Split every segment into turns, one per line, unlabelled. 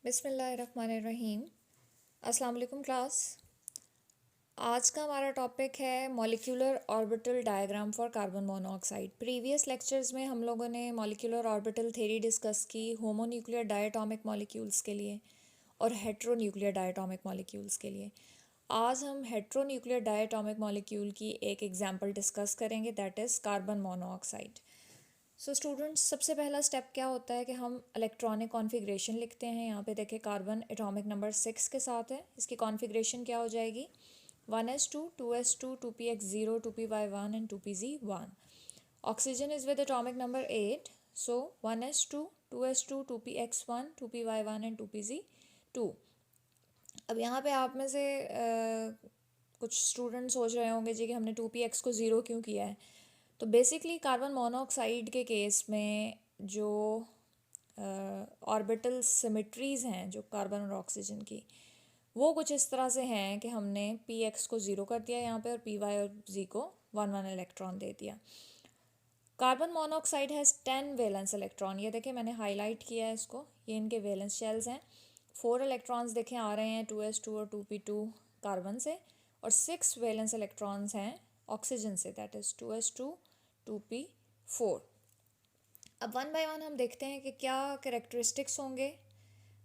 बिस्मिल्लाहिर्रहमानिर्रहीम। अस्सलाम वालेकुम क्लास। आज का हमारा टॉपिक है molecular orbital diagram for carbon monoxide. Previous lectures में हम लोगों ने मॉलिक्यूलर ऑर्बिटल थ्योरी डिस्कस की होमोन्यूक्लियर डायटोमिक मॉलिक्यूल्स के लिए और हेट्रोन्यूक्लियर डायटोमिक मॉलिक्यूल्स के लिए। आज हम हेट्रोन्यूक्लियर डायटोमिक मॉलिक्यूल की एक एग्जांपल डिस्कस करेंगे, that is carbon monoxide. So students, सबसे पहला स्टेप क्या होता है कि हम इलेक्ट्रॉनिक कॉन्फ़िगरेशन लिखते हैं। यहाँ पे देखें कार्बन एटॉमिक नंबर 6 के साथ है। इसकी कॉन्फ़िगरेशन क्या हो जाएगी? 1s2 2s2 2px0 2py1 and 2pz1। Oxygen is with atomic number 8, so 1s2 2s2 2px1 2py1 and 2pz2। अब यहाँ पे आप में से कुछ स्टूडेंट सोच रहे होंगे जी कि हमने 2px को ज़ीरो क्यों किया है। तो बेसिकली कार्बन मोनोऑक्साइड के केस में जो ऑर्बिटल सिमेट्रीज़ हैं जो कार्बन और ऑक्सीजन की, वो कुछ इस तरह से हैं कि हमने पी एक्स को ज़ीरो कर दिया यहाँ पे और पी वाई और जी को 1 1 इलेक्ट्रॉन दे दिया। Carbon monoxide has 10 valence electron. ये देखें मैंने हाईलाइट किया है इसको, ये इनके वैलेंस शेल्स हैं। 4 इलेक्ट्रॉन्स देखें आ रहे हैं 2s2 और 2p2 कार्बन से, और 6 वैलेंस इलेक्ट्रॉन्स हैं ऑक्सीजन से, दैट इज़ 2s2 2p4। अब वन बाय वन हम देखते हैं कि क्या कैरेक्टरिस्टिक्स होंगे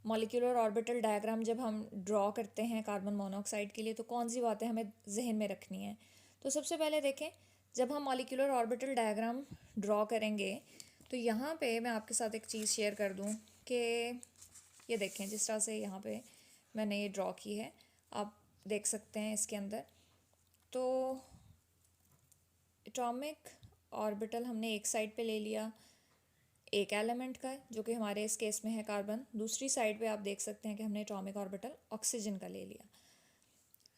मॉलिक्यूलर ऑर्बिटल डायग्राम जब हम ड्रॉ करते हैं कार्बन मोनोऑक्साइड के लिए, तो कौन सी बातें हमें जहन में रखनी है। तो सबसे पहले देखें, जब हम मॉलिक्यूलर ऑर्बिटल डायग्राम ड्रॉ करेंगे तो यहाँ पे मैं आपके साथ एक चीज़ शेयर कर दूँ कि ये देखें जिस तरह से यहाँ पे मैंने ये ड्रॉ की है, आप देख सकते हैं इसके अंदर। तो एटॉमिक ऑर्बिटल हमने एक साइड पे ले लिया एक एलिमेंट का, जो कि हमारे इस केस में है कार्बन। दूसरी साइड पे आप देख सकते हैं कि हमने एटॉमिक ऑर्बिटल ऑक्सीजन का ले लिया।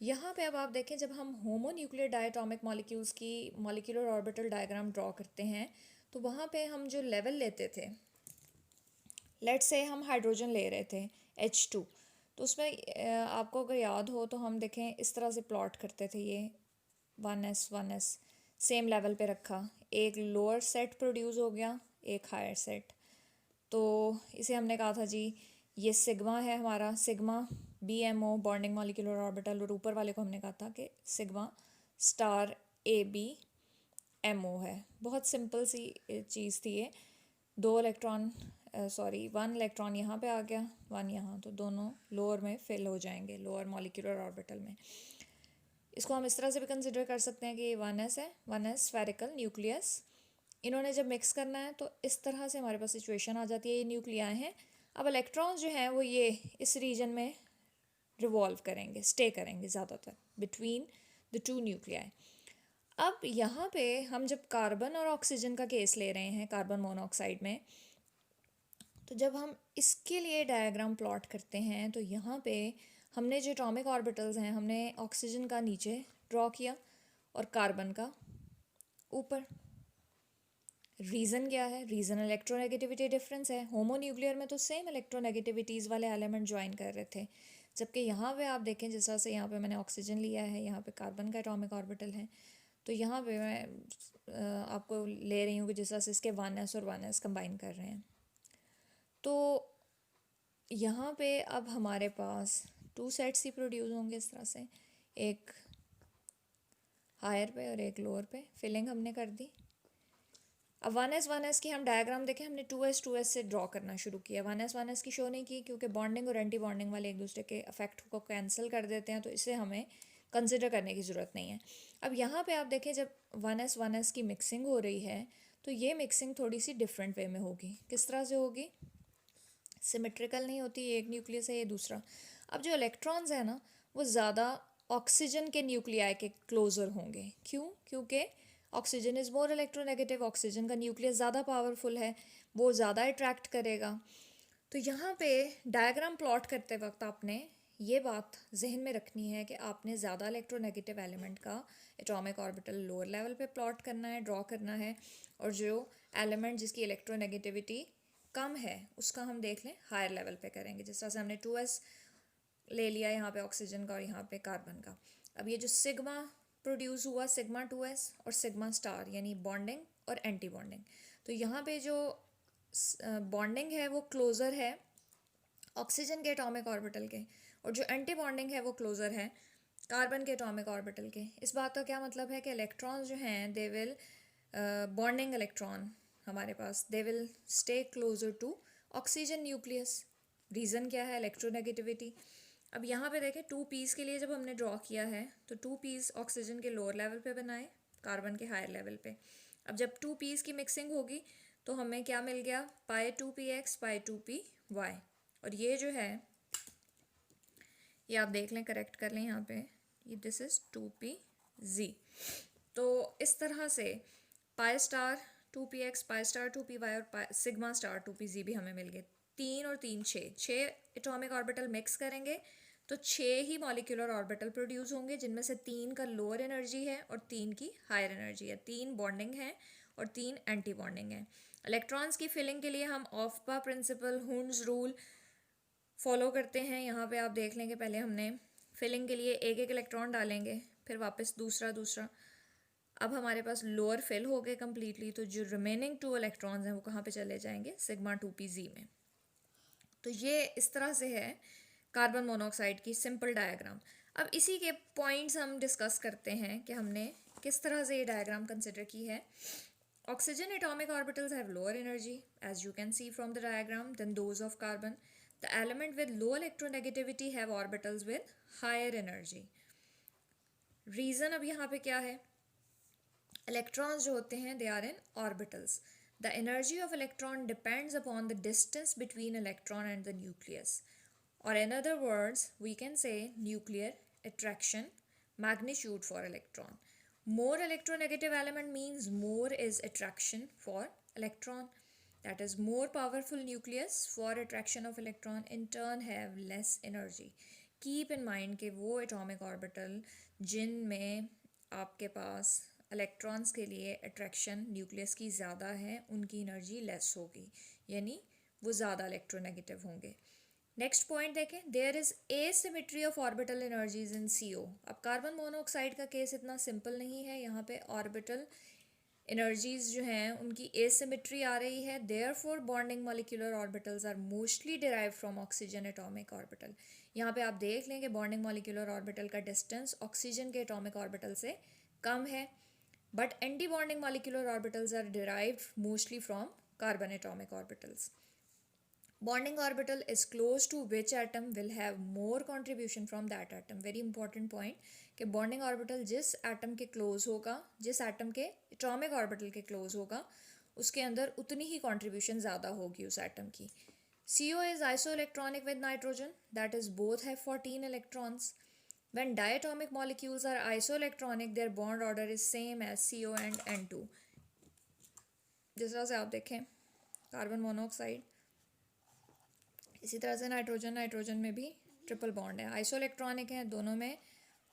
यहाँ पे अब आप देखें, जब हम होमोन्यूक्लियर डायटोमिक मॉलिक्यूल्स की मॉलिक्यूलर ऑर्बिटल डायग्राम ड्रॉ करते हैं तो वहाँ पे हम जो लेवल लेते थे, लेट्स से हम हाइड्रोजन ले रहे थे H2, तो उसमें आपको अगर याद हो तो हम देखें इस तरह से प्लॉट करते थे, ये 1s सेम लेवल पे रखा, एक लोअर सेट प्रोड्यूस हो गया, एक हायर सेट। तो इसे हमने कहा था जी ये सिग्मा है हमारा, sigma BMO bonding molecular orbital, और ऊपर वाले को हमने कहा था कि सिग्मा स्टार ABMO है। बहुत सिंपल सी चीज़ थी ये। 1 इलेक्ट्रॉन यहाँ पे आ गया, 1 यहाँ, तो दोनों लोअर में फिल हो जाएंगे, लोअर मॉलिक्यूलर ऑर्बिटल में। इसको हम इस तरह से भी कंसिडर कर सकते हैं कि ये 1s है, 1s स्फेरिकल न्यूक्लियस। इन्होंने जब मिक्स करना है तो इस तरह से हमारे पास सिचुएशन आ जाती है, ये न्यूक्लियाई हैं। अब इलेक्ट्रॉन्स जो हैं वो ये इस रीजन में रिवॉल्व करेंगे, स्टे करेंगे ज़्यादातर बिटवीन द टू न्यूक्लियाई। अब यहाँ पे हम जब कार्बन और ऑक्सीजन का केस ले रहे हैं कार्बन मोनोऑक्साइड में, तो जब हम इसके लिए डायग्राम प्लॉट करते हैं तो यहाँ पे हमने जो एटॉमिक ऑर्बिटल्स हैं हमने ऑक्सीजन का नीचे ड्रॉ किया और कार्बन का ऊपर। रीज़न क्या है? रीज़न इलेक्ट्रोनेगेटिविटी डिफरेंस है। होमोन्यूक्लियर में तो सेम इलेक्ट्रोनेगेटिविटीज़ वाले एलिमेंट ज्वाइन कर रहे थे, जबकि यहाँ पे आप देखें जिस तरह से यहाँ पे मैंने ऑक्सीजन लिया है, यहाँ पे कार्बन का एटॉमिक ऑर्बिटल है, तो यहाँ पे मैं आपको ले रही हूँ कि जिस तरह से इसके 1s और 1s कंबाइन कर रहे हैं। तो यहाँ पे अब हमारे पास 2 सेट्स ही प्रोड्यूस होंगे इस तरह से, एक हायर पे और एक लोअर पे। फिलिंग हमने कर दी। अब 1s की हम डायग्राम देखें, हमने 2s से ड्रॉ करना शुरू किया। 1s की शो नहीं की क्योंकि बॉन्डिंग और एंटी बॉन्डिंग वाले एक दूसरे के अफेक्ट को कैंसिल कर देते हैं, तो इसे हमें कंसिडर करने की ज़रूरत नहीं है। अब यहाँ पे आप देखें जब 1s की मिक्सिंग हो रही है तो ये मिक्सिंग थोड़ी सी डिफरेंट वे में होगी। किस तरह से होगी? सिमेट्रिकल नहीं होती, एक न्यूक्लियस है ये दूसरा। अब जो इलेक्ट्रॉन्स हैं ना वो ज़्यादा ऑक्सीजन के न्यूक्लियाई के क्लोज़र होंगे। क्यों? क्योंकि oxygen is more electronegative, oxygen का न्यूक्लियस ज़्यादा पावरफुल है, वो ज़्यादा अट्रैक्ट करेगा। तो यहाँ पे डायग्राम प्लॉट करते वक्त आपने ये बात जहन में रखनी है कि आपने ज़्यादा इलेक्ट्रोनेगेटिव एलिमेंट का एटॉमिक ऑर्बिटल लोअर लेवल पे प्लॉट करना है, ड्रॉ करना है, और जो एलिमेंट जिसकी इलेक्ट्रोनेगेटिविटी कम है उसका हम देख लें हायर लेवल पे करेंगे। जिस तरह से हमने 2s ले लिया यहाँ पे ऑक्सीजन का और यहाँ पे कार्बन का। अब ये जो सिग्मा प्रोड्यूस हुआ, सिग्मा 2s और सिग्मा स्टार, यानी बॉन्डिंग और एंटी बॉन्डिंग, तो यहाँ पे जो बॉन्डिंग है वो क्लोज़र है ऑक्सीजन के एटॉमिक ऑर्बिटल के, और जो एंटी बॉन्डिंग है वो क्लोज़र है कार्बन के एटॉमिक ऑर्बिटल के। इस बात का क्या मतलब है कि इलेक्ट्रॉन्स जो हैं दे विल बॉन्डिंग इलेक्ट्रॉन हमारे पास they will stay closer to oxygen nucleus. Reason क्या है? इलेक्ट्रोनेगेटिविटी। अब यहाँ पे देखें 2p's के लिए जब हमने ड्रॉ किया है तो 2p's ऑक्सीजन के लोअर लेवल पे बनाए, कार्बन के हायर लेवल पे। अब जब 2p's की मिक्सिंग होगी तो हमें क्या मिल गया? पाई 2px पाई 2py। और ये जो है ये आप देख लें, करेक्ट कर लें यहाँ पे, ये दिस इज़ 2pz। तो इस तरह से pi star 2px, pi star 2py और सिग्मा स्टार 2pz भी हमें मिल गए। 3 और 3 6 एटॉमिक ऑर्बिटल मिक्स करेंगे तो 6 ही मॉलिक्यूलर ऑर्बिटल प्रोड्यूस होंगे, जिनमें से 3 का लोअर एनर्जी है और 3 की हायर एनर्जी है। 3 बॉन्डिंग है और 3 एंटी बॉन्डिंग है। इलेक्ट्रॉन्स की फिलिंग के लिए हम ऑफ्पा प्रिंसिपल, हुंड्स रूल फॉलो करते हैं। यहाँ पे आप देख लेंगे, पहले हमने फिलिंग के लिए एक एक इलेक्ट्रॉन डालेंगे, फिर वापस दूसरा दूसरा। अब हमारे पास लोअर फिल हो गए कम्प्लीटली, तो जो रिमेनिंग 2 इलेक्ट्रॉन्स हैं वो कहाँ पे चले जाएंगे? सिग्मा 2pz में। तो ये इस तरह से है कार्बन मोनोऑक्साइड की सिंपल डायग्राम। अब इसी के पॉइंट्स हम डिस्कस करते हैं कि हमने किस तरह से ये डायग्राम कंसिडर की है। Oxygen atomic orbitals have lower energy, as you can see from the diagram, than those of carbon. The element with low electronegativity have orbitals with higher energy. Reason अब यहाँ पे क्या है? Electrons जो होते हैं they are in orbitals. The energy of electron depends upon the distance between electron and the nucleus. Or in other words, we can say nuclear attraction magnitude for electron. More electronegative element means more is attraction for electron. That is, more powerful nucleus for attraction of electron in turn have less energy. Keep in mind कि वो atomic orbital जिनमें आपके पास electrons के लिए attraction nucleus की ज़्यादा है, उनकी energy less होगी, यानी वो ज़्यादा electronegative होंगे। नेक्स्ट पॉइंट देखें, there is asymmetry of orbital energies in CO। अब कार्बन मोनोऑक्साइड का केस इतना सिंपल नहीं है, यहाँ पे ऑर्बिटल एनर्जीज जो हैं उनकी एसिमेट्री आ रही है। Therefore bonding molecular orbitals are mostly derive from oxygen atomic orbital. यहाँ पे आप देख लें कि बॉन्डिंग मॉलिक्यूलर ऑर्बिटल का डिस्टेंस ऑक्सीजन के एटॉमिक ऑर्बिटल से कम है, but anti bonding molecular orbitals are derived mostly from carbon atomic orbitals. Bonding orbital is close to which atom will have more contribution from that atom. Very important point कि bonding orbital जिस atom के close होगा, जिस atom के atomic orbital के close होगा, उसके अंदर उतनी ही contribution ज़्यादा होगी उस atom की। CO is isoelectronic with nitrogen, that is both have 14 electrons. When diatomic molecules are isoelectronic, their bond order is same as CO and N2. जिस तरह से आप देखें कार्बन मोनोऑक्साइड, इसी तरह से नाइट्रोजन में भी ट्रिपल बॉन्ड है, आइसोइलेक्ट्रॉनिक है, दोनों में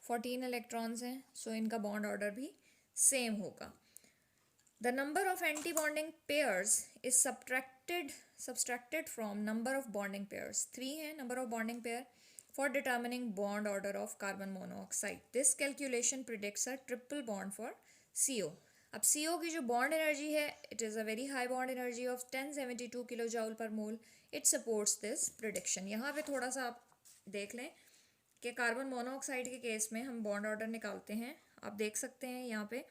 14 इलेक्ट्रॉन्स हैं, सो इनका बॉन्ड ऑर्डर भी सेम होगा। The number of anti bonding pairs is subtracted from number of bonding pairs. 3 है number of bonding pair for determining bond order of carbon monoxide. This calculation predicts a triple bond for CO। अब CO की जो bond energy है, it is a very high bond energy of 1072 kilo joule पर मोल। It supports this prediction. यहाँ पे थोड़ा सा आप देख लें कि कार्बन मोनोऑक्साइड के केस में हम बॉन्ड ऑर्डर निकालते हैं। आप देख सकते हैं यहाँ पे,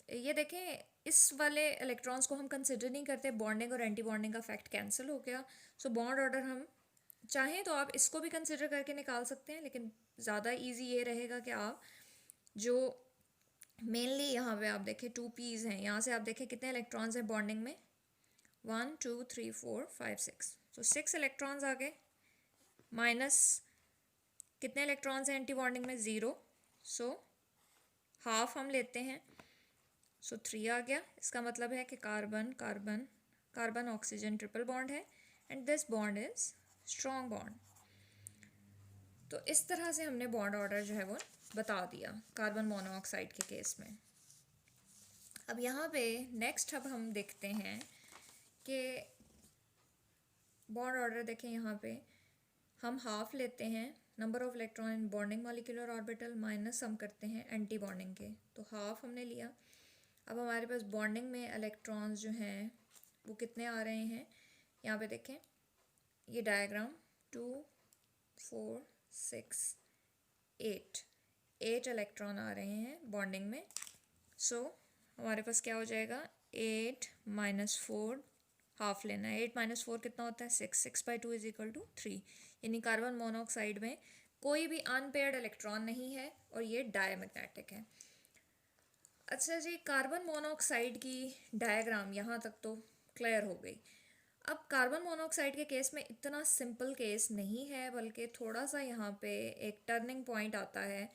ये देखें इस वाले इलेक्ट्रॉन्स को हम कंसिडर नहीं करते, बॉन्डिंग और एंटी बॉन्डिंग का फैक्ट कैंसिल हो गया। सो बॉन्ड ऑर्डर हम चाहें तो आप इसको भी कंसिडर करके निकाल सकते हैं, लेकिन ज़्यादा ईजी ये रहेगा कि आप जो मेनली यहाँ पे आप देखें 2p's हैं, यहाँ से आप देखें कितने इलेक्ट्रॉन्स हैं बॉन्डिंग में, 1 2 3 4 5 6, तो 6 इलेक्ट्रॉन्स आ गए, माइनस कितने इलेक्ट्रॉन्स हैं एंटी बॉन्डिंग में, 0, सो हाफ हम लेते हैं, सो 3 आ गया। इसका मतलब है कि carbon carbon carbon oxygen triple bond है and this bond is strong bond. तो इस तरह से हमने बॉन्ड ऑर्डर जो है वो बता दिया कार्बन मोनोऑक्साइड के केस में। अब यहाँ पे नेक्स्ट अब हम देखते हैं कि बॉन्ड ऑर्डर देखें, यहाँ पे हम हाफ लेते हैं number of electron in bonding molecular orbital minus हम करते हैं एंटी बॉन्डिंग के, तो हाफ हमने लिया। अब हमारे पास बॉन्डिंग में इलेक्ट्रॉन्स जो हैं वो कितने आ रहे हैं, यहाँ पे देखें ये डायग्राम 2 4 6 8 इलेक्ट्रॉन आ रहे हैं बॉन्डिंग में। सो हमारे पास क्या हो जाएगा, 8 - 4 हाफ लेना है। 8 - 4 कितना होता है, 6/2 = 3। यानी कार्बन मोनोऑक्साइड में कोई भी अनपेयर्ड इलेक्ट्रॉन नहीं है और ये डायमैग्नेटिक है। अच्छा जी, कार्बन मोनोऑक्साइड की डायग्राम यहाँ तक तो क्लियर हो गई। अब कार्बन मोनोऑक्साइड के केस में इतना सिंपल केस नहीं है, बल्कि थोड़ा सा यहाँ पे एक टर्निंग पॉइंट आता है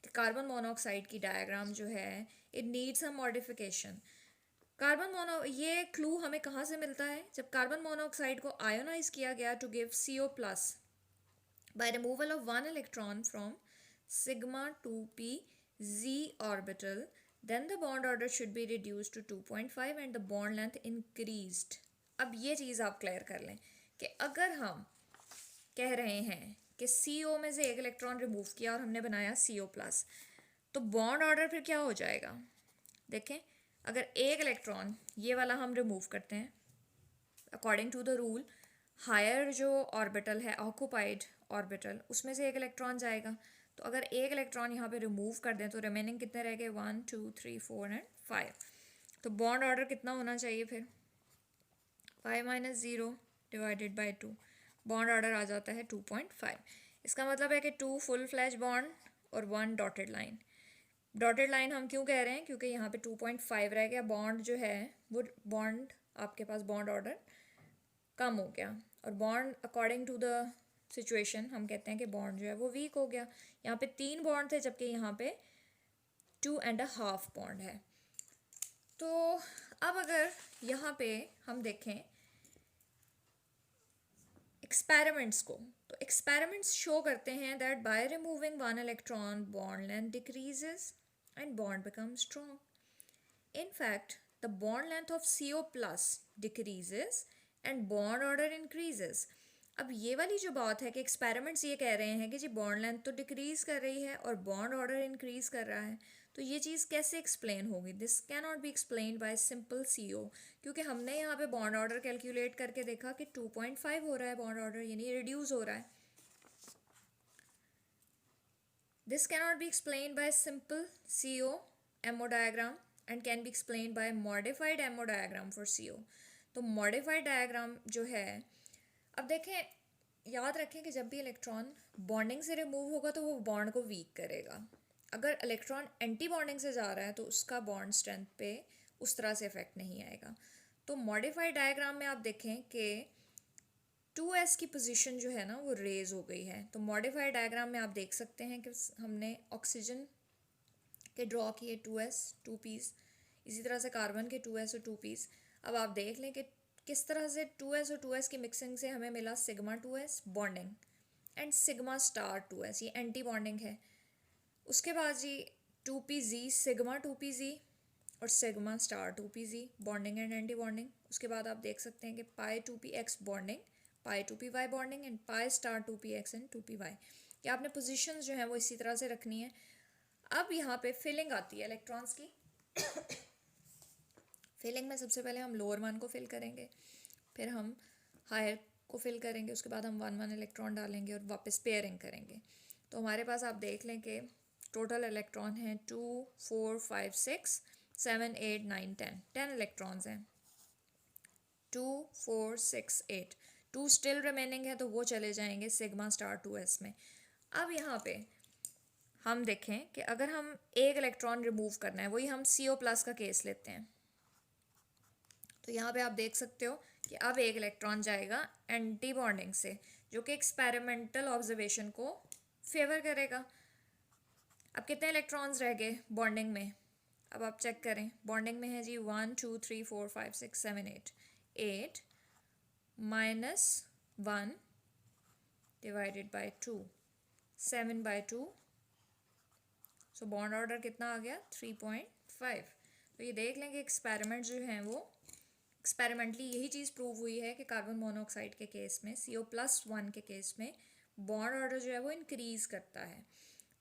कि कार्बन मोनोऑक्साइड की डायग्राम जो है इट नीड्स अ मॉडिफिकेशन। ये क्लू हमें कहाँ से मिलता है, जब कार्बन मोनोऑक्साइड को आयोनाइज किया गया to give CO+ by removal of one electron from sigma 2p z orbital, then the bond order should be reduced to 2.5 and the bond length increased। अब ये चीज़ आप क्लियर कर लें कि अगर हम कह रहे हैं कि CO में से एक इलेक्ट्रॉन रिमूव किया और हमने बनाया CO+, तो बॉन्ड ऑर्डर फिर क्या हो जाएगा। देखें, अगर एक इलेक्ट्रॉन ये वाला हम रिमूव करते हैं, according to the rule higher जो ऑर्बिटल है ऑक्यूपाइड ऑर्बिटल, उसमें से एक इलेक्ट्रॉन जाएगा। तो अगर एक इलेक्ट्रॉन यहाँ पे रिमूव कर दें तो रिमेनिंग कितने रह गए, 1 2 3 4 एंड 5। तो बॉन्ड ऑर्डर कितना होना चाहिए फिर, 5 - 0 / 2, बॉन्ड ऑर्डर आ जाता है 2.5। इसका मतलब है कि 2 फुल फ्लैश बॉन्ड और 1 डॉटेड लाइन। डॉटेड लाइन हम क्यों कह रहे हैं, क्योंकि यहाँ पे 2.5 रह गया, बॉन्ड जो है वो बॉन्ड आपके पास बॉन्ड ऑर्डर कम हो गया, और bond according to the situation हम कहते हैं कि बॉन्ड जो है वो वीक हो गया। यहाँ पे 3 बॉन्ड थे जबकि यहाँ पे 2.5 बॉन्ड है। तो अब अगर यहाँ पे हम देखें एक्सपेरिमेंट्स को, तो एक्सपेरिमेंट्स शो करते हैं that by removing one electron bond length decreases and bond become strong. In fact the bond length of CO+ decreases and bond order increases. अब ये वाली जो बात है कि एक्सपेरिमेंट्स ये कह रहे हैं कि जी बॉन्ड लेंथ तो डिक्रीज़ कर रही है और बॉन्ड ऑर्डर इंक्रीज़ कर रहा है, तो ये चीज़ कैसे एक्सप्लेन होगी। This can not be explain by simple CO, क्योंकि हमने यहाँ पे बॉन्ड ऑर्डर कैलकुलेट करके देखा कि 2.5 हो रहा है बॉन्ड ऑर्डर, यानी रिड्यूस हो रहा है। This can not be explain by simple CO MO diagram and can be explain by modified MO diagram for CO। तो मॉडिफाइड डायग्राम जो है, अब देखें, याद रखें कि जब भी इलेक्ट्रॉन बॉन्डिंग से रिमूव होगा तो वो बॉन्ड को वीक करेगा। अगर इलेक्ट्रॉन एंटी बॉन्डिंग से जा रहा है तो उसका बॉन्ड स्ट्रेंथ पे उस तरह से इफेक्ट नहीं आएगा। तो मॉडिफाइड डायग्राम में आप देखें कि 2s की पोजीशन जो है ना वो रेज हो गई है। तो मॉडिफाइड डायग्राम में आप देख सकते हैं कि हमने ऑक्सीजन के ड्रॉ किए 2s 2p's, इसी तरह से कार्बन के 2s और 2p's। अब आप देख लें कि किस तरह से 2s और 2s की मिक्सिंग से हमें मिला sigma 2s bonding and sigma star 2s, ये एंटी बॉन्डिंग है। उसके बाद जी 2pz सिग्मा 2pz और sigma star 2pz bonding and anti bonding. उसके बाद आप देख सकते हैं कि पाई 2px bonding, pi 2py bonding and pi star 2px and 2py। ये आपने पोजीशंस जो हैं वो इसी तरह से रखनी है। अब यहाँ पे फिलिंग आती है इलेक्ट्रॉन्स की। फिलिंग में सबसे पहले हम लोअर वन को फिल करेंगे, फिर हम हायर को फिल करेंगे, उसके बाद हम 1 इलेक्ट्रॉन डालेंगे और वापस पेयरिंग करेंगे। तो हमारे पास आप देख लें कि टोटल इलेक्ट्रॉन हैं 2 4 5 6 7 8 9 10 इलेक्ट्रॉन्स हैं। 2 4 6 8, 2 स्टिल रिमेनिंग है तो वो चले जाएंगे सिग्मा स्टार 2s में। अब यहाँ पे हम देखें कि अगर हम एक इलेक्ट्रॉन रिमूव करना है, वही हम CO+ का केस लेते हैं, तो यहाँ पे आप देख सकते हो कि अब एक इलेक्ट्रॉन जाएगा एंटी बॉन्डिंग से, जो कि एक्सपेरिमेंटल ऑब्जर्वेशन को फेवर करेगा। अब कितने इलेक्ट्रॉन्स रह गए बॉन्डिंग में, अब आप चेक करें। बॉन्डिंग में है जी 1 2 3 4 5 6 7 8 8 -1 / 2 7/2, सो बॉन्ड ऑर्डर कितना आ गया 3.5। तो ये देख लें कि एक्सपेरिमेंट जो हैं वो एक्सपेरिमेंटली यही चीज़ प्रूव हुई है कि कार्बन मोनोऑक्साइड के केस में CO+1 के केस में बॉन्ड ऑर्डर जो है वो इंक्रीज़ करता है।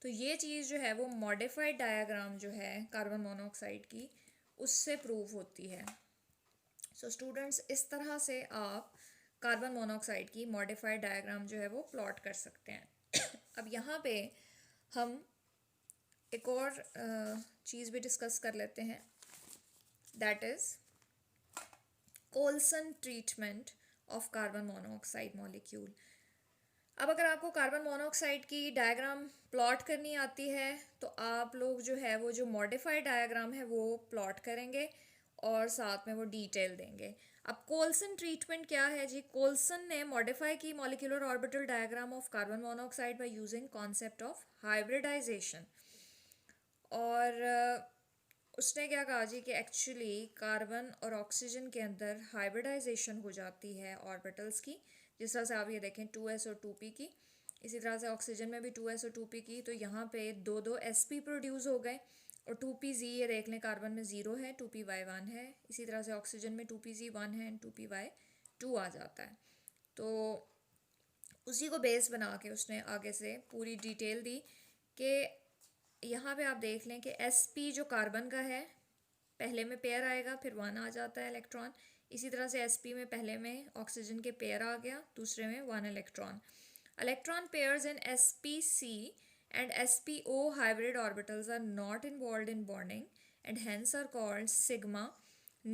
तो ये चीज़ जो है वो मॉडिफाइड डायग्राम जो है कार्बन मोनोऑक्साइड की उससे प्रूव होती है। सो स्टूडेंट्स, इस तरह से आप कार्बन मोनोऑक्साइड की मॉडिफाइड डायग्राम जो है वो प्लॉट कर सकते हैं। अब यहाँ पे हम एक और चीज़ भी डिस्कस कर लेते हैं, that is coulson treatment of carbon monoxide molecule. अब अगर आपको कार्बन मोनोऑक्साइड की डायग्राम प्लॉट करनी आती है तो आप लोग जो है वो जो मॉडिफाइड डायग्राम है वो प्लॉट करेंगे और साथ में वो डिटेल देंगे। अब कोल्सन ट्रीटमेंट क्या है जी? कोल्सन ने मॉडिफाई की molecular orbital diagram of carbon monoxide by using concept of hybridization. और उसने क्या कहा जी कि एक्चुअली कार्बन और ऑक्सीजन के अंदर हाइब्रिडाइजेशन हो जाती है ऑर्बिटल्स की, जिस तरह से आप ये देखें 2s और 2p की, इसी तरह से ऑक्सीजन में भी 2s और 2p की, तो यहाँ पे दो दो sp प्रोड्यूस हो गए और 2pz ये देख लें कार्बन में 0 है, 2py 1 है, इसी तरह से ऑक्सीजन में 2pz 1 है एंड 2py 2 आ जाता है। तो उसी को बेस बना के उसने आगे से पूरी डिटेल दी कि यहाँ पे आप देख लें कि sp जो कार्बन का है पहले में पेयर आएगा, फिर 1 आ जाता है इलेक्ट्रॉन। इसी तरह से sp में पहले में ऑक्सीजन के पेयर आ गया, दूसरे में 1 electron. Electron pairs in sp-c and sp-o hybrid orbitals are not involved in bonding and hence are called sigma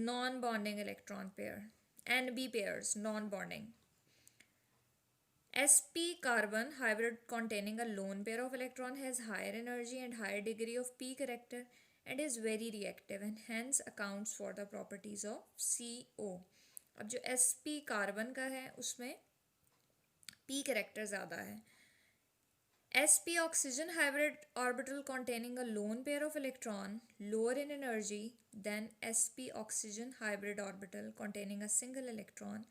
non-bonding electron pair, nb pairs non-bonding. sp carbon hybrid containing a lone pair of electron has higher energy and higher degree of p character and is very reactive and hence accounts for the properties of CO. अब जो sp carbon का है उसमें p character ज़्यादा है। sp oxygen hybrid orbital containing a lone pair of electron lower in energy than sp oxygen hybrid orbital containing a single electron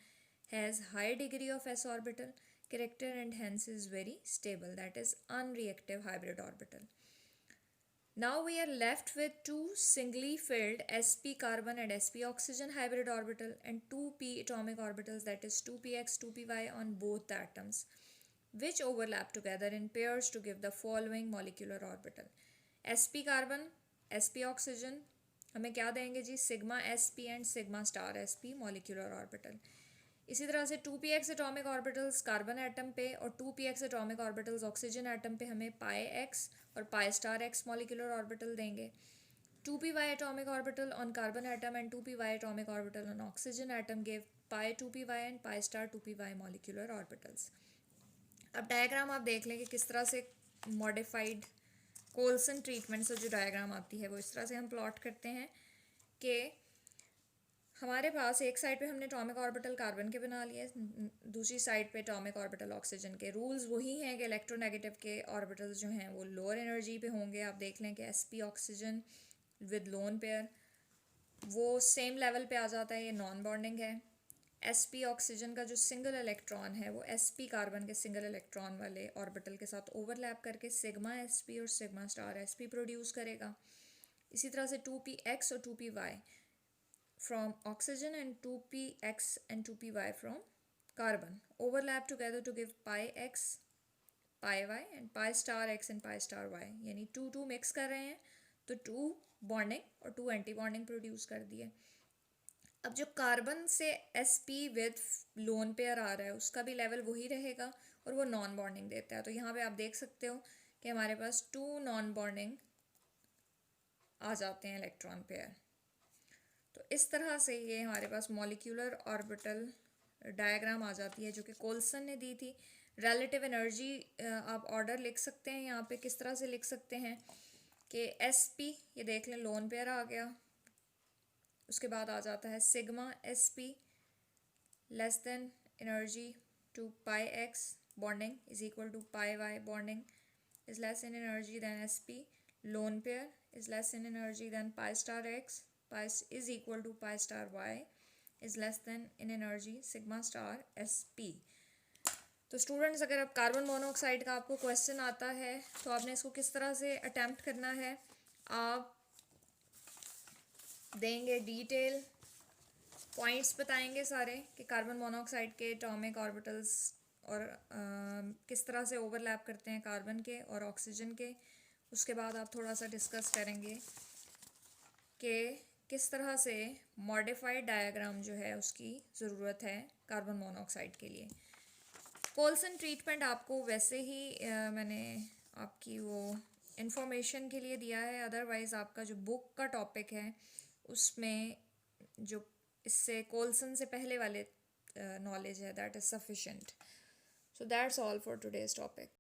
has high degree of s orbital character and hence is very stable, that is unreactive hybrid orbital. Now we are left with two singly filled sp carbon and sp oxygen hybrid orbital and two p atomic orbitals, that is 2px 2py on both the atoms, which overlap together in pairs to give the following molecular orbital. sp carbon sp oxygen हमें क्या देंगे जी? Sigma sp and sigma star sp molecular orbital. इसी तरह से 2px atomic orbitals carbon atom पे और 2px atomic orbitals oxygen atom पे हमें पाई एक्स और पाई स्टार एक्स मॉलिक्यूलर ऑर्बिटल देंगे। 2py atomic orbital on carbon atom and 2py atomic orbital on oxygen atom gave pi 2py and pi star 2py molecular orbitals. अब diagram आप देख लें कि किस तरह से मॉडिफाइड कोल्सन ट्रीटमेंट से जो डायग्राम आती है वो इस तरह से हम प्लॉट करते हैं कि हमारे पास एक साइड पे हमने एटॉमिक ऑर्बिटल कार्बन के बना लिए, दूसरी साइड पे एटॉमिक ऑर्बिटल ऑक्सीजन के। रूल्स वही हैं कि इलेक्ट्रोनेगेटिव के ऑर्बिटल्स जो हैं वो लोअर एनर्जी पे होंगे। आप देख लें कि sp oxygen with lone pair वो सेम लेवल पे आ जाता है, ये नॉन बॉन्डिंग है। sp ऑक्सीजन का जो सिंगल इलेक्ट्रॉन है वो sp कार्बन के सिंगल इलेक्ट्रॉन वाले ऑर्बिटल के साथ ओवरलैप करके सिग्मा sp और सिग्मा स्टार sp प्रोड्यूस करेगा। इसी तरह से 2px और 2py from oxygen and 2px and 2py from carbon overlap together to give pi x pi y and pi star x and pi star y, यानी 2 mix कर रहे हैं तो 2 बॉन्डिंग और 2 एंटी बॉन्डिंग प्रोड्यूस कर दिए। अब जो कार्बन से sp विद लोन पेयर आ रहा है उसका भी लेवल वही रहेगा और वो नॉन बॉन्डिंग देता है। तो यहाँ पे आप देख सकते हो कि हमारे पास 2 नॉन बॉन्डिंग आ जाते हैं इलेक्ट्रॉन पेयर। तो इस तरह से ये हमारे पास मॉलिक्यूलर ऑर्बिटल डायग्राम आ जाती है जो कि कोल्सन ने दी थी। रिलेटिव एनर्जी आप ऑर्डर लिख सकते हैं यहाँ पे, किस तरह से लिख सकते हैं कि sp ये देख लें लोन पेयर आ गया, उसके बाद आ जाता है sigma sp less than energy to pi x bonding is equal to pi y bonding is less in energy than sp lone pair is less in energy than pi star x pi is equal to pi star y is less than in energy sigma star sp। तो students अगर अब carbon monoxide का आपको question आता है तो आपने इसको किस तरह से अटैम्प्ट करना है? आप देंगे डिटेल पॉइंट्स बताएंगे सारे कि कार्बन मोनोऑक्साइड के एटॉमिक ऑर्बिटल्स और किस तरह से ओवरलैप करते हैं कार्बन के और ऑक्सीजन के। उसके बाद आप थोड़ा सा डिस्कस करेंगे कि किस तरह से मॉडिफाइड डायग्राम जो है उसकी ज़रूरत है कार्बन मोनोऑक्साइड के लिए। कोल्सन ट्रीटमेंट आपको वैसे ही मैंने आपकी वो इन्फॉर्मेशन के लिए दिया है, अदरवाइज़ आपका जो बुक का टॉपिक है उसमें जो इससे कोल्सन से पहले वाले नॉलेज है that is sufficient. So that's all for today's topic.